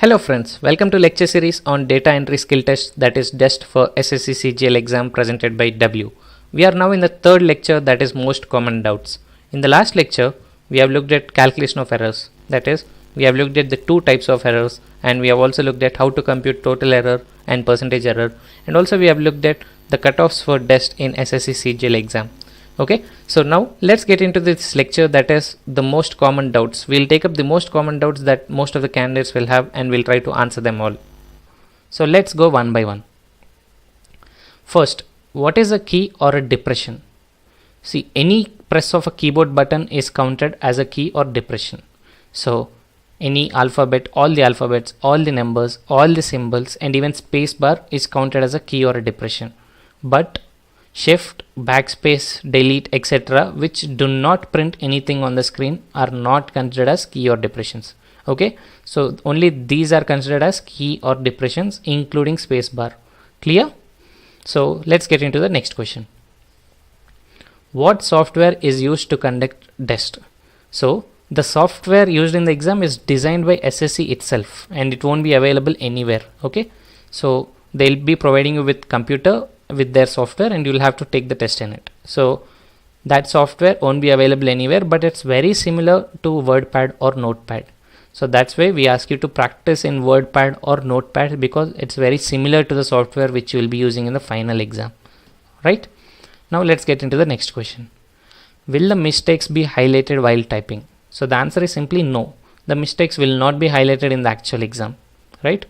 Hello friends, welcome to lecture series on data entry skill test, that is DEST for SSC CGL exam presented by W. We are now in the third lecture, that is most common doubts. In the last lecture, we have looked at calculation of errors, that is we have looked at the two types of errors, and we have also looked at how to compute total error and percentage error, and also we have looked at the cutoffs for DEST in SSC CGL exam. Okay, so now let's get into this lecture, that is the most common doubts. We'll take up the most common doubts that most of the candidates will have and we'll try to answer them all. So let's go one by one. First, what is a key or a depression? See, any press of a keyboard button is counted as a key or depression. So any alphabet, all the alphabets, all the numbers, all the symbols, and even space bar is counted as a key or a depression. But shift, backspace, delete, etc., which do not print anything on the screen, are not considered as key or depressions. Okay, so only these are considered as key or depressions, including space bar. Clear? So let's get into the next question. What software is used to conduct DEST? So the software used in the exam is designed by SSC itself and it won't be available anywhere. Okay, so they'll be providing you with computer with their software and you'll have to take the test in it. So that software won't be available anywhere, but it's very similar to WordPad or Notepad. So that's why we ask you to practice in WordPad or Notepad, because it's very similar to the software which you will be using in the final exam. Right? Now let's get into the next question. Will the mistakes be highlighted while typing? So the answer is simply no. The mistakes will not be highlighted in the actual exam. Right?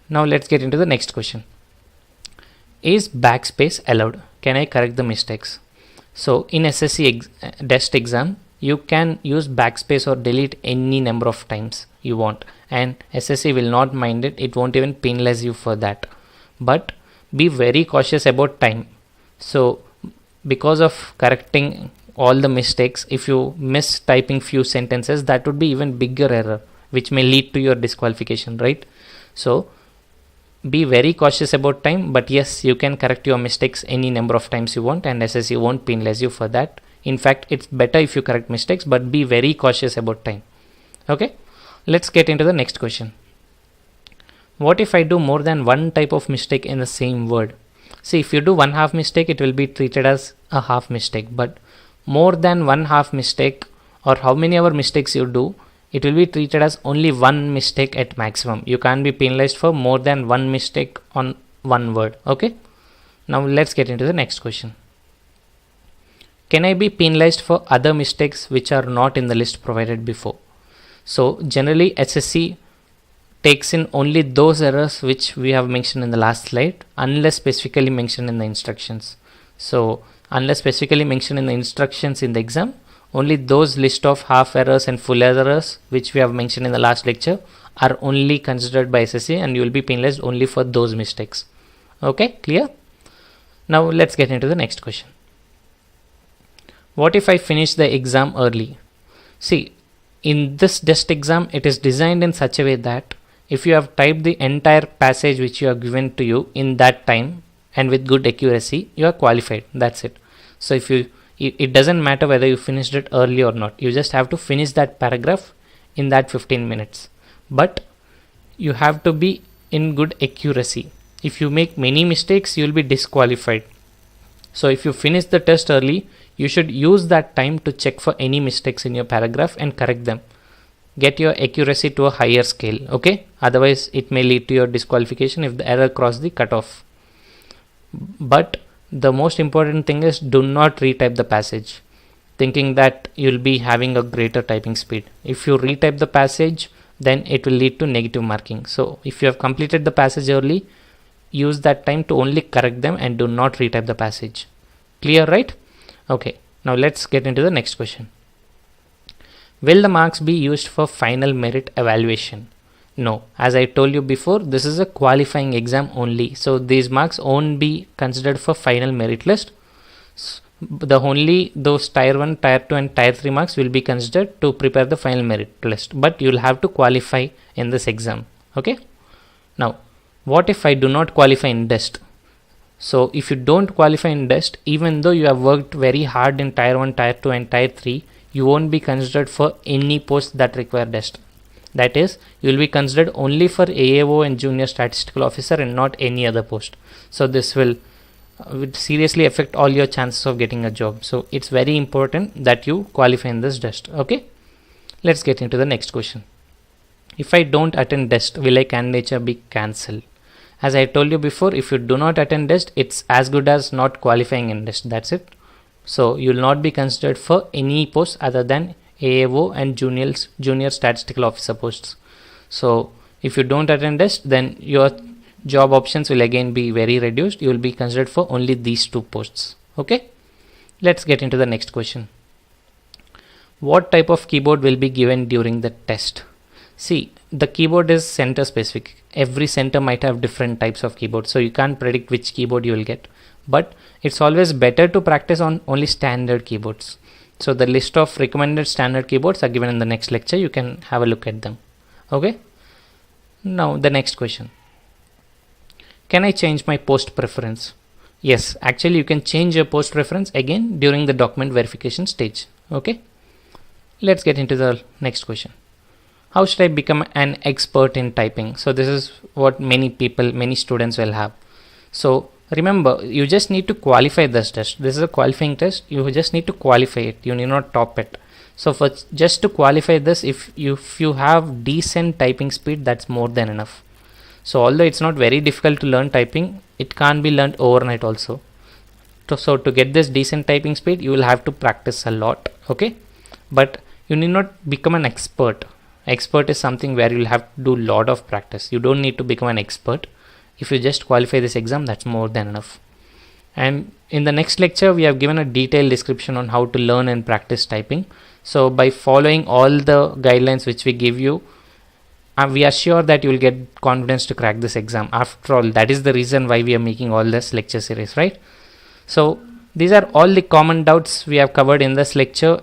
Now let's get into the next question. Is backspace allowed? Can I correct the mistakes? So in SSC DEST exam, you can use backspace or delete any number of times you want, and SSC will not mind it. It won't even penalize you for that. But be very cautious about time. So because of correcting all the mistakes, if you miss typing few sentences, that would be even bigger error, which may lead to your disqualification, right? So be very cautious about time, but yes, you can correct your mistakes any number of times you want and SSC won't penalize you for that. In fact, it's better if you correct mistakes, but be very cautious about time. Okay, let's get into the next question. What if I do more than one type of mistake in the same word? See, if you do one half mistake, it will be treated as a half mistake, but more than one half mistake, or how many other mistakes you do, it will be treated as only one mistake at maximum. You can't be penalized for more than one mistake on one word. Okay, now let's get into the next question. Can I be penalized for other mistakes which are not in the list provided before? So generally SSC takes in only those errors which we have mentioned in the last slide, unless specifically mentioned in the instructions. So unless specifically mentioned in the instructions in the exam, only those list of half errors and full errors which we have mentioned in the last lecture are only considered by SSC, and you will be penalized only for those mistakes. Okay, clear? Now let's get into the next question. What if I finish the exam early? See, in this DEST exam, it is designed in such a way that if you have typed the entire passage which you have given to you in that time and with good accuracy, you are qualified. That's it. So if you, it doesn't matter whether you finished it early or not. You just have to finish that paragraph in that 15 minutes. But you have to be in good accuracy. If you make many mistakes, you will be disqualified. So if you finish the test early, you should use that time to check for any mistakes in your paragraph and correct them. Get your accuracy to a higher scale. Okay, otherwise it may lead to your disqualification if the error cross the cutoff. But the most important thing is, do not retype the passage thinking that you'll be having a greater typing speed. If you retype the passage, then it will lead to negative marking. So if you have completed the passage early, use that time to only correct them and do not retype the passage. Clear, right? Okay, now let's get into the next question. Will the marks be used for final merit evaluation? No, as I told you before, this is a qualifying exam only. So these marks won't be considered for final merit list. The only those tier 1, tier 2 and tier 3 marks will be considered to prepare the final merit list. But you'll have to qualify in this exam. Okay. Now, what if I do not qualify in DEST? So if you don't qualify in DEST, even though you have worked very hard in tier 1, tier 2 and tier 3, you won't be considered for any post that require DEST. That is, you will be considered only for AAO and junior statistical officer and not any other post. So this will seriously affect all your chances of getting a job. So it's very important that you qualify in this DEST. Okay, let's get into the next question. If I don't attend DEST, will my candidature be cancelled? As I told you before, if you do not attend DEST, it's as good as not qualifying in DEST. That's it. So you will not be considered for any post other than AAO and junior statistical officer posts. So if you don't attend DEST, then your job options will again be very reduced. You will be considered for only these two posts. Okay, let's get into the next question. What type of keyboard will be given during the test? See, the keyboard is center specific. Every center might have different types of keyboard, so you can't predict which keyboard you will get, but it's always better to practice on only standard keyboards. So the list of recommended standard keyboards are given in the next lecture. You can have a look at them. Okay, now the next question. Can I change my post preference? Yes, actually you can change your post preference again during the document verification stage. Okay, let's get into the next question. How should I become an expert in typing? So this is what many students will have. So remember, you just need to qualify this test. This is a qualifying test. You just need to qualify it. You need not top it. So for just to qualify this, if you have decent typing speed, that's more than enough. So although it's not very difficult to learn typing, it can't be learned overnight also. So to get this decent typing speed, you will have to practice a lot. Okay, but you need not become an expert. Expert is something where you'll have to do a lot of practice. You don't need to become an expert. If you just qualify this exam, that's more than enough. And in the next lecture, we have given a detailed description on how to learn and practice typing. So by following all the guidelines which we give you, we are sure that you will get confidence to crack this exam. After all, that is the reason why we are making all this lecture series, right? So these are all the common doubts we have covered in this lecture.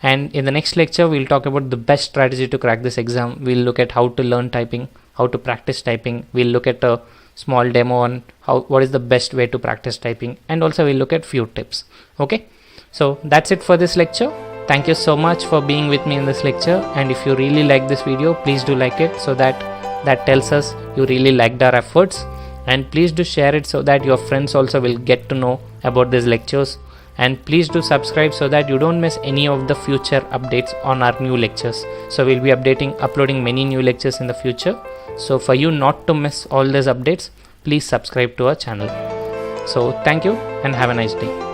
And in the next lecture, we'll talk about the best strategy to crack this exam. We'll look at how to learn typing, how to practice typing. We'll look at a small demo on what is the best way to practice typing, and also we'll look at few tips. Okay, so that's it for this lecture. Thank you so much for being with me in this lecture, and if you really like this video, please do like it, so that tells us you really liked our efforts. And please do share it so that your friends also will get to know about these lectures. And please do subscribe so that you don't miss any of the future updates on our new lectures. So we'll be uploading many new lectures in the future. So for you not to miss all these updates, please subscribe to our channel. So thank you and have a nice day.